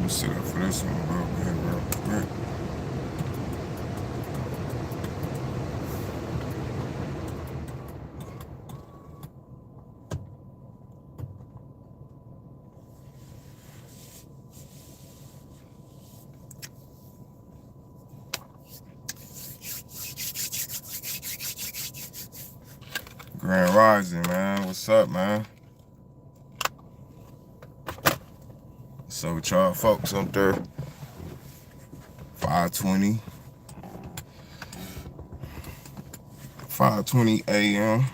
me sit up for this one, bro. Go ahead, bro. Go ahead. Grand Rising, man. What's up, man? So with y'all folks up there, 5:20, 5:20 a.m.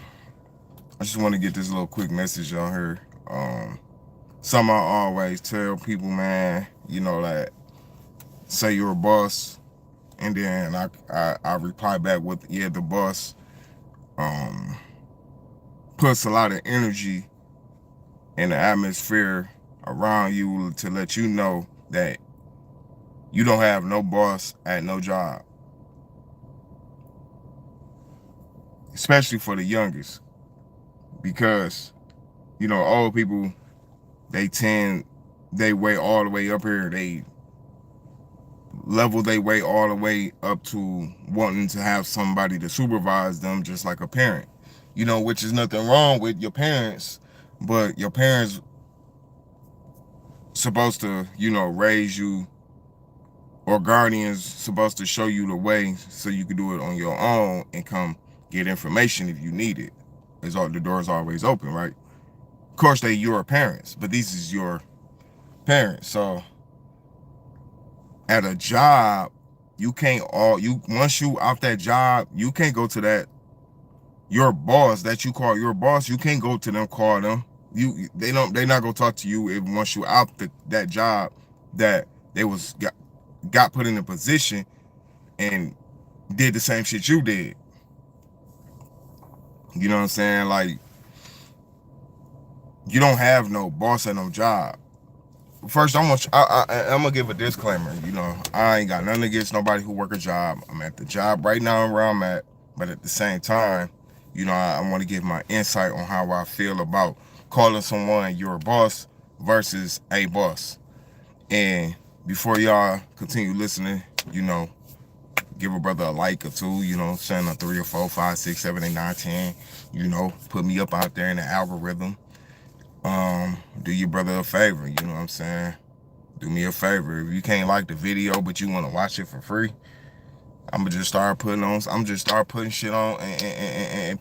I just want to get this little quick message on here. Something I always tell people, man, like, say you're a boss, and then I reply back with, yeah, the boss puts a lot of energy in the atmosphere around you to let you know that you don't have no boss at no job, especially for the youngest, because old people, they weigh all the way up here, they level they way all the way up to wanting to have somebody to supervise them, just like a parent, which is nothing wrong with your parents, but your parents supposed to, raise you, or guardians supposed to show you the way so you can do it on your own and come get information if you need it. The door's always open, right? Of course, they your parents, but these is your parents. So at a job, once you off that job, you can't go to that your boss that you call your boss. You can't go to them, call them. They not gonna talk to you if once you out that job that they got put in a position and did the same shit you did. You know what I'm saying? Like, you don't have no boss at no job. First, I'm gonna give a disclaimer. I ain't got nothing against nobody who work a job. I'm at the job right now where I'm at, but at the same time, I want to give my insight on how I feel about calling someone your boss versus a boss. And before y'all continue listening, give a brother a like or two, send a 3 or 4, 5, 6, 7, 8, 9, 10, put me up out there in the algorithm. Do your brother a favor, you know what I'm saying? Do me a favor. If you can't like the video, but you want to watch it for free, I'm just start putting shit on and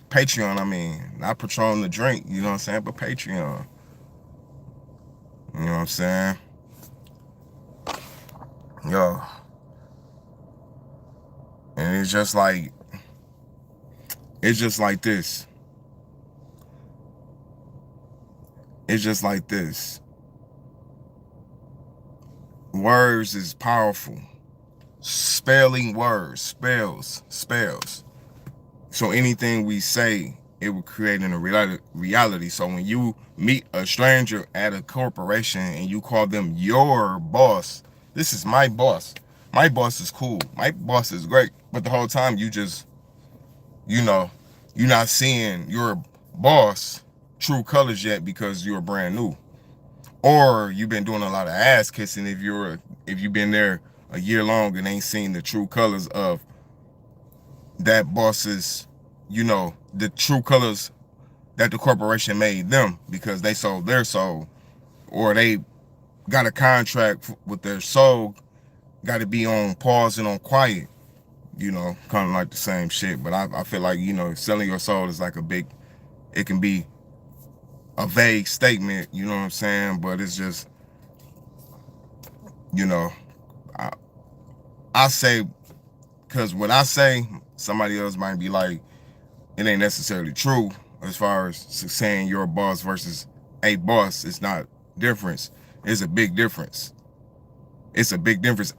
Patreon, I mean, not Patron the drink, you know what I'm saying, but Patreon. You know what I'm saying? Yo. And it's just like this. It's just like this. Words is powerful. Spelling words, spells. So anything we say, it will create in a reality. So when you meet a stranger at a corporation and you call them your boss, this is my boss. My boss is cool. My boss is great. But the whole time you just, you're not seeing your boss true colors yet because you're brand new. Or you've been doing a lot of ass kissing if you've been there a year long and ain't seen the true colors of that boss's, the true colors that the corporation made them because they sold their soul, or they got a contract with their soul, got to be on pause and on quiet, kind of like the same shit. But I feel like, selling your soul is like it can be a vague statement, you know what I'm saying? But it's just, I say, because what I say, somebody else might be like, it ain't necessarily true as far as saying you're a boss versus a boss. It's not difference. It's a big difference. It's a big difference.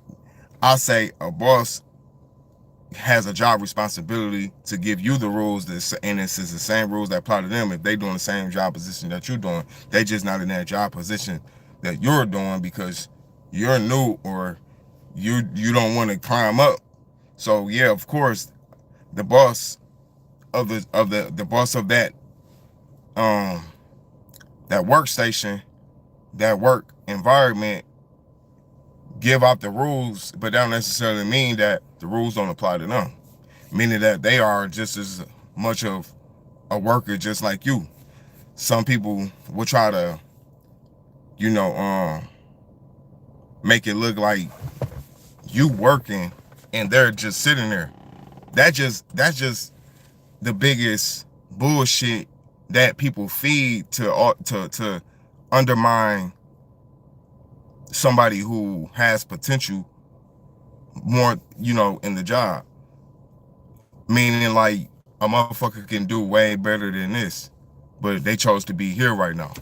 I say a boss has a job responsibility to give you the rules, and it's the same rules that apply to them. If they doing the same job position that you're doing, they just not in that job position that you're doing because you're new or you don't want to climb up. So yeah, of course, the boss of the boss of that that workstation, that work environment give out the rules, but that don't necessarily mean that the rules don't apply to them. Meaning that they are just as much of a worker just like you. Some people will try to, you know, make it look like you working and they're just sitting there. That's just the biggest bullshit that people feed to undermine somebody who has potential more, you know, in the job. Meaning like a motherfucker can do way better than this, but they chose to be here right now.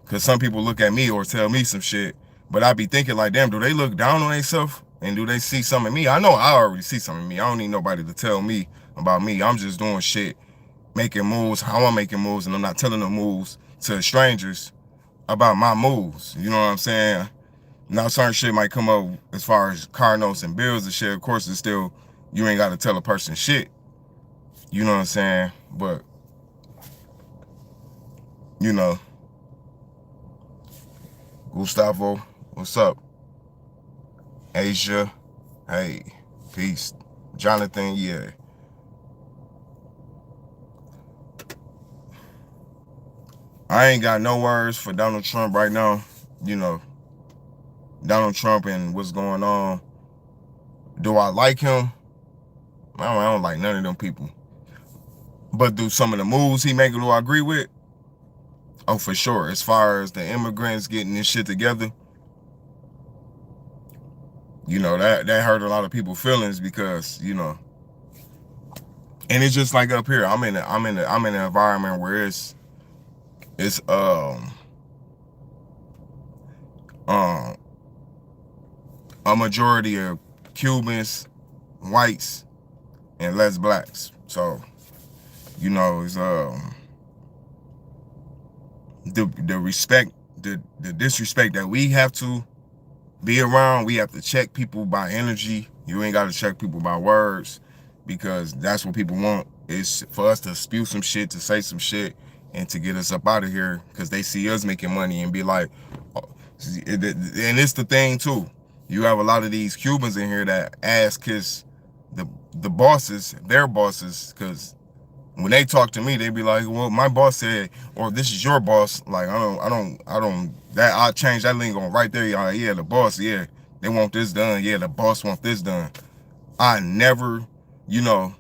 Cause some people look at me or tell me some shit, but I be thinking like, damn, do they look down on themselves? And do they see something in me? I know I already see something in me. I don't need nobody to tell me about me. I'm just doing shit, making moves, how I'm making moves, and I'm not telling the moves to strangers about my moves. You know what I'm saying? Now certain shit might come up as far as car notes and bills and shit. Of course, it's still, you ain't got to tell a person shit. You know what I'm saying? But, you know, Gustavo, what's up? Asia, hey, peace. Jonathan, yeah. I ain't got no words for Donald Trump right now. You know, Donald Trump and what's going on. Do I like him? I don't like none of them people. But do some of the moves he making, do I agree with? Oh, for sure. As far as the immigrants getting this shit together, you know, that hurt a lot of people's feelings because, you know, and it's just like up here. I'm in an environment where it's a majority of Cubans, whites, and less blacks. So, you know, it's the respect, the disrespect that we have to be around. We have to check people by energy. You ain't got to check people by words, because that's what people want, is for us to spew some shit, to say some shit, and to get us up out of here, because they see us making money and be like, oh. And it's the thing too. You have a lot of these Cubans in here that ass kiss the bosses, their bosses, because when they talk to me, they be like, well, my boss said, or this is your boss. Like, I'll change that lingo right there. Yeah, the boss, yeah, they want this done. Yeah, the boss want this done. I never, you know,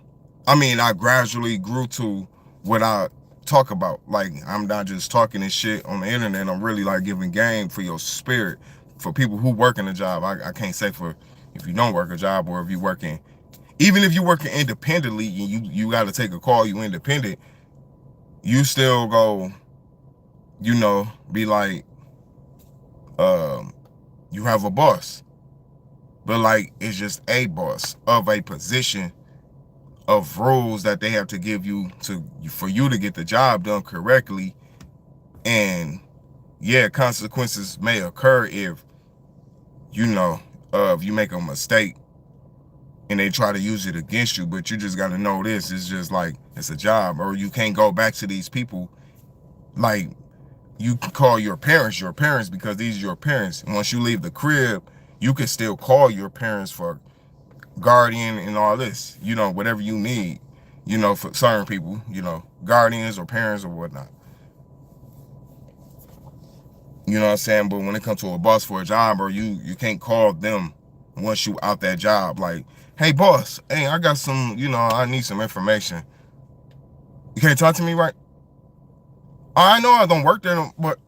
I mean, I gradually grew to what I talk about. Like, I'm not just talking this shit on the internet. I'm really like giving game for your spirit, for people who work in a job. I can't say for if you don't work a job, or if you're working, even if you're working independently and you got to take a call, you independent, you still go, you know, be like, you have a boss, but like, it's just a boss of a position of rules that they have to give you for you to get the job done correctly. And yeah, consequences may occur if, you know, if you make a mistake and they try to use it against you. But you just got to know this. It's just like, it's a job, or you can't go back to these people. Like, you can call your parents because these are your parents. And once you leave the crib, you can still call your parents for guardian and all this, you know, whatever you need, you know, for certain people, you know, guardians or parents or whatnot. You know what I'm saying? But when it comes to a boss for a job, or you can't call them once you out that job, like, hey boss, hey, I got some, you know, I need some information. You can't talk to me, right? I know I don't work there, but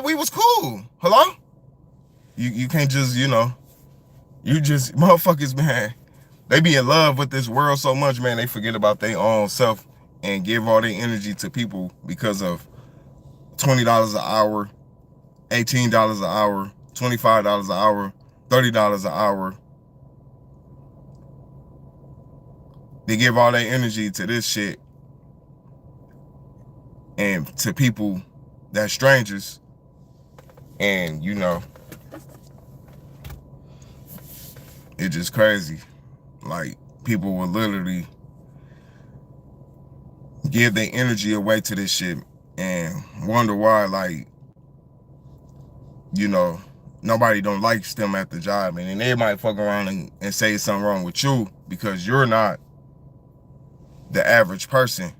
we was cool. Hello? You can't just, you know, you just, motherfuckers, man, they be in love with this world so much, man, they forget about their own self and give all their energy to people because of $20 an hour, $18 an hour, $25 an hour, $30 an hour. They give all their energy to this shit and to people that's strangers. And, you know, it's just crazy. Like, people will literally give their energy away to this shit and wonder why, like, you know, nobody don't like them at the job, and then they might fuck around and say something wrong with you because you're not the average person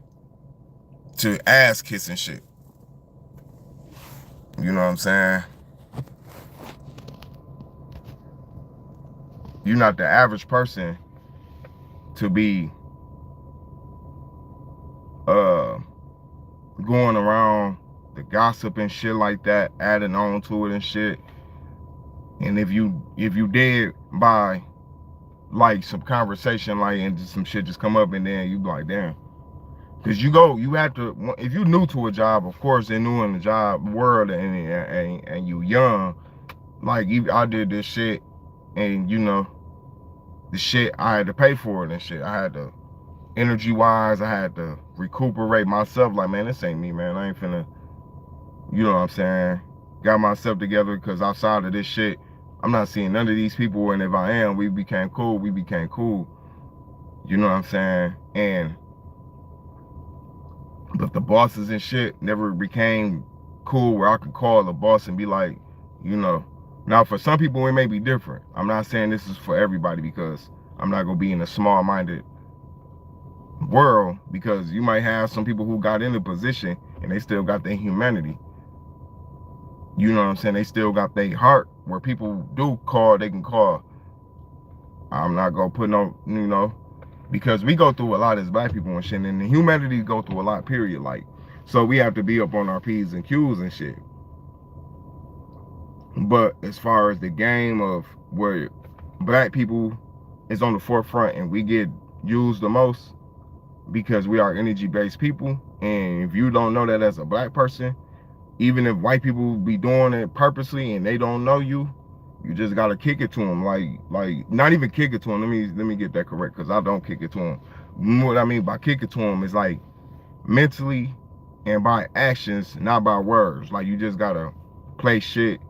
to ass kissing shit. You know what I'm saying? You're not the average person to be going around the gossip and shit like that, adding on to it and shit. And if you did by like some conversation, like, and just some shit just come up, and then you be like, damn. Because you have to, if you new to a job, of course they're new in the job world, and you young, like I did this shit, and you know, the shit I had to pay for it and shit. I had to, energy wise, I had to recuperate myself. Like, man, this ain't me, man. I ain't finna, you know what I'm saying? Got myself together, because outside of this shit, I'm not seeing none of these people, and if I am, we became cool. You know what I'm saying? But the bosses and shit never became cool where I could call the boss and be like, you know. Now, for some people, it may be different. I'm not saying this is for everybody, because I'm not going to be in a small-minded world, because you might have some people who got in the position and they still got their humanity. You know what I'm saying? They still got their heart, where people do call, they can call. I'm not going to put no, you know, because we go through a lot as black people and shit, and the humanity go through a lot, period. Like, so we have to be up on our P's and Q's and shit. But as far as the game of where black people is on the forefront and we get used the most, because we are energy-based people, and if you don't know that as a black person, even if white people be doing it purposely and they don't know you, you just gotta kick it to them. Like not even kick it to them. Let me get that correct, because I don't kick it to them. What I mean by kick it to them is like mentally and by actions, not by words. Like, you just gotta play shit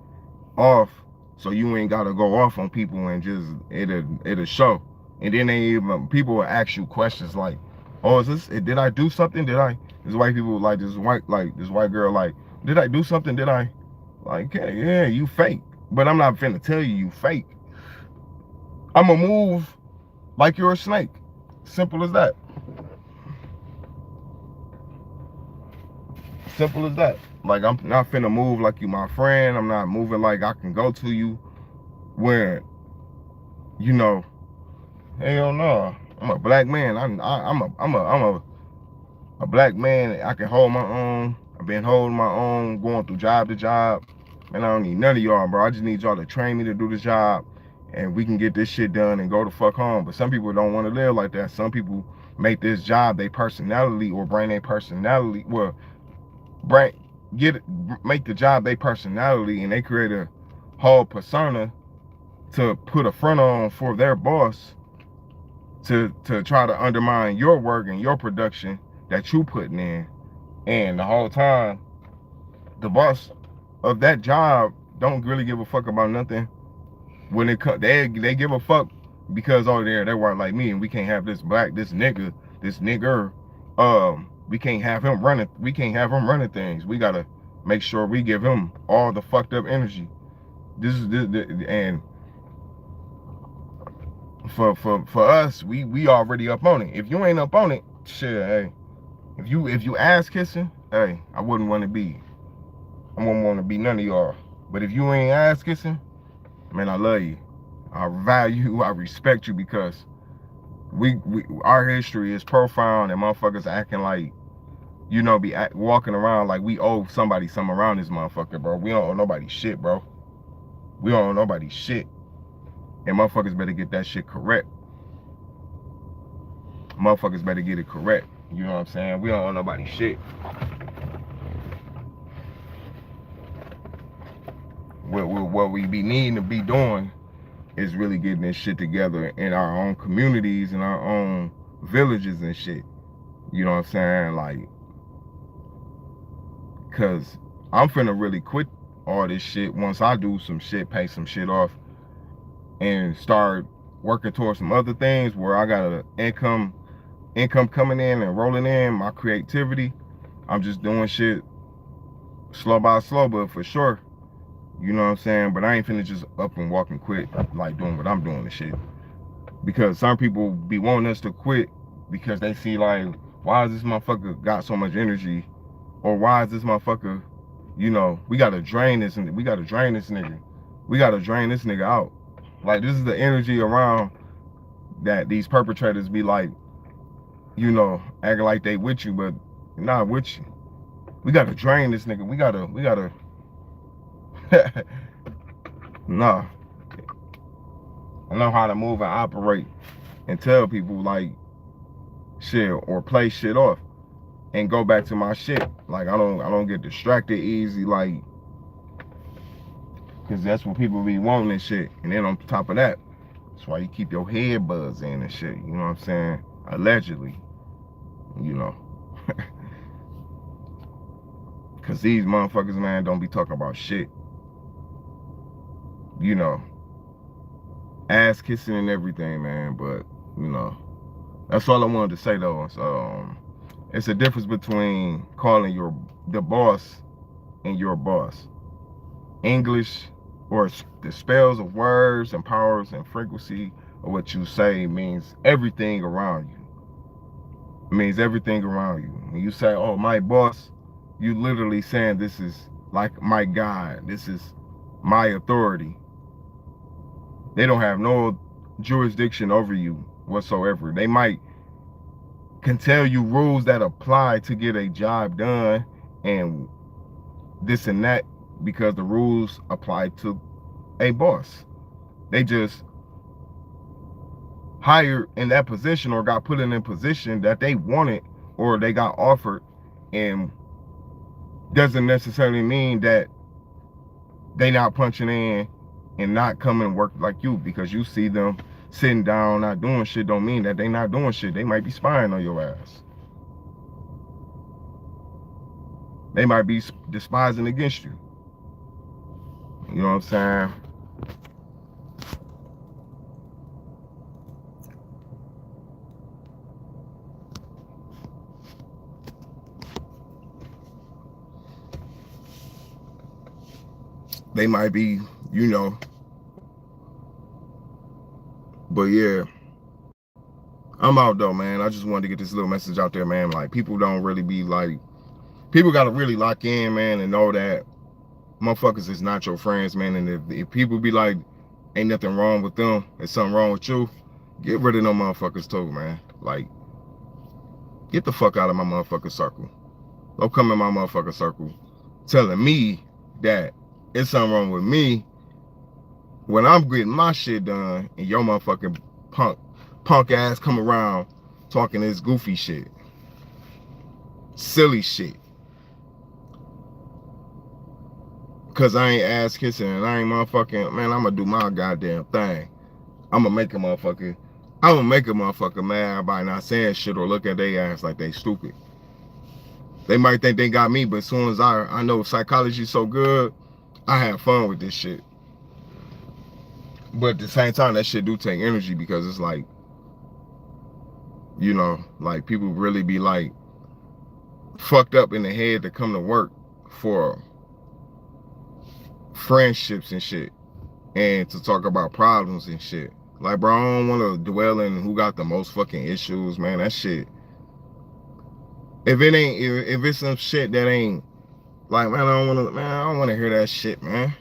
off, so you ain't gotta go off on people, and just it'll show. And then people will ask you questions like, oh, is this, did I do something? This white people, like this white girl, like, did I do something? Did I? Like, yeah, you fake. But I'm not finna tell you fake. I'ma move like you're a snake. Simple as that. Simple as that. Like, I'm not finna move like you my friend. I'm not moving like I can go to you where, you know, hell no. I'm a black man. I'm a black man. I can hold my own. I've been holding my own, going through job to job. Man, I don't need none of y'all, bro. I just need y'all to train me to do this job, and we can get this shit done and go the fuck home. But some people don't want to live like that. Some people make this job their personality, or bring their personality. Well, make the job their personality, and they create a whole persona to put a front on for their boss, to try to undermine your work and your production that you putting in. And the whole time, the boss of that job don't really give a fuck about nothing. When it comes, they give a fuck because, oh, they weren't like me, and we can't have this nigger, we can't have him running things. We gotta make sure we give him all the fucked up energy. And for us, we already up on it. If you ain't up on it, shit, hey. If you ass kissing, hey, I wouldn't want to be. I wouldn't want to be none of y'all. But if you ain't ass kissing, man, I love you. I value you. I respect you, because our history is profound, and motherfuckers acting like, you know, walking around like we owe somebody something around this motherfucker, bro. We don't owe nobody shit, bro. We don't owe nobody shit. And motherfuckers better get that shit correct. Motherfuckers better get it correct. You know what I'm saying? We don't owe nobody shit. What we be needing to be doing is really getting this shit together in our own communities and our own villages and shit. You know what I'm saying? Like, cause I'm finna really quit all this shit once I do some shit, pay some shit off, and start working towards some other things where I got an income coming in and rolling in, my creativity. I'm just doing shit slow by slow, but for sure, You know what I'm saying? But I ain't finna just up and walk and quit like doing what I'm doing and shit. Because some people be wanting us to quit because they see like, why is this motherfucker got so much energy? Or why is this motherfucker, you know, we gotta drain this and we gotta drain this nigga. We gotta drain this nigga out. Like this is the energy around that these perpetrators be like, you know, acting like they with you, but not with you. We gotta drain this nigga. We gotta nah. I know how to move and operate and tell people like shit or play shit off and go back to my shit. Like I don't get distracted easy, like, cause that's what people be wanting and shit. And then on top of that, that's why you keep your head buzzed in and shit. You know what I'm saying? Allegedly, you know. Cause these motherfuckers, man, don't be talking about shit. You know, ass kissing and everything, man. But you know, that's all I wanted to say though. So it's a difference between calling the boss and your boss. English or the spells of words and powers and frequency of what you say means everything around you. It means everything around you. When you say, oh, my boss, you literally saying this is like my God. This is my authority. They don't have no jurisdiction over you whatsoever. They can tell you rules that apply to get a job done and this and that because the rules apply to a boss. They just hired in that position or got put in a position that they wanted or they got offered, and doesn't necessarily mean that they not punching in and not coming to work like you. Because you see them sitting down not doing shit don't mean that they not doing shit. They might be spying on your ass. They might be despising against you. You know what I'm saying? They might be, you know. But yeah, I'm out though, man. I just wanted to get this little message out there, man. Like, people don't really be like, people gotta really lock in, man, and know that motherfuckers is not your friends, man. And if people be like, ain't nothing wrong with them, there's something wrong with you, get rid of them motherfuckers too, man. Like, get the fuck out of my motherfucking circle. Don't come in my motherfucking circle telling me that it's something wrong with me when I'm getting my shit done and your motherfucking punk ass come around talking this goofy shit, silly shit. Cause I ain't ass kissing and I ain't motherfucking, man, I'm gonna do my goddamn thing. I'm gonna make a motherfucker mad by not saying shit or look at their ass like they stupid. They might think they got me, but as soon as I know psychology's so good, I have fun with this shit. But at the same time, that shit do take energy because it's like, you know, like people really be like fucked up in the head to come to work for friendships and shit and to talk about problems and shit. Like, bro, I don't want to dwell in who got the most fucking issues, man. That shit. If it ain't, if it's some shit that ain't, like, man, I don't want to hear that shit, man.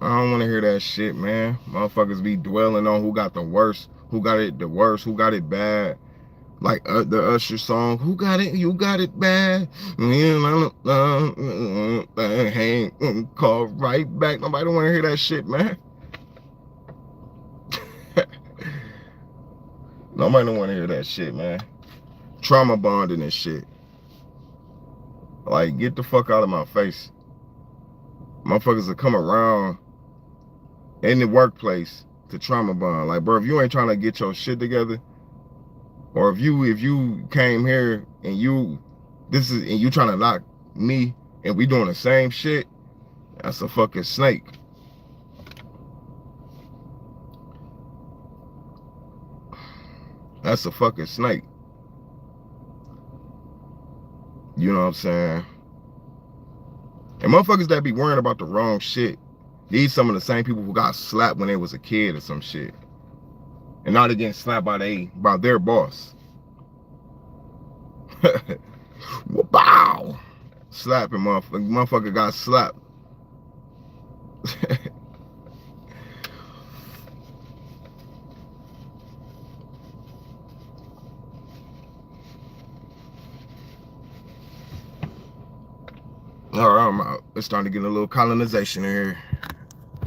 I don't want to hear that shit, man. Motherfuckers be dwelling on who got the worst, who got it the worst, who got it bad. Like the Usher song, who got it? You got it bad. Hey, call right back. Nobody don't want to hear that shit, man. Nobody don't want to hear that shit, man. Trauma bonding and shit. Like, get the fuck out of my face. Motherfuckers will come around in the workplace to trauma bond. Like, bro, if you ain't trying to get your shit together, or if you came here and you trying to knock me and we doing the same shit, that's a fucking snake. That's a fucking snake. You know what I'm saying? And motherfuckers that be worrying about the wrong shit, these some of the same people who got slapped when they was a kid or some shit. And now they getting slapped by their boss. Wow. Slapping motherfucker. Motherfucker got slapped. All right, I'm out. It's starting to get a little colonization here.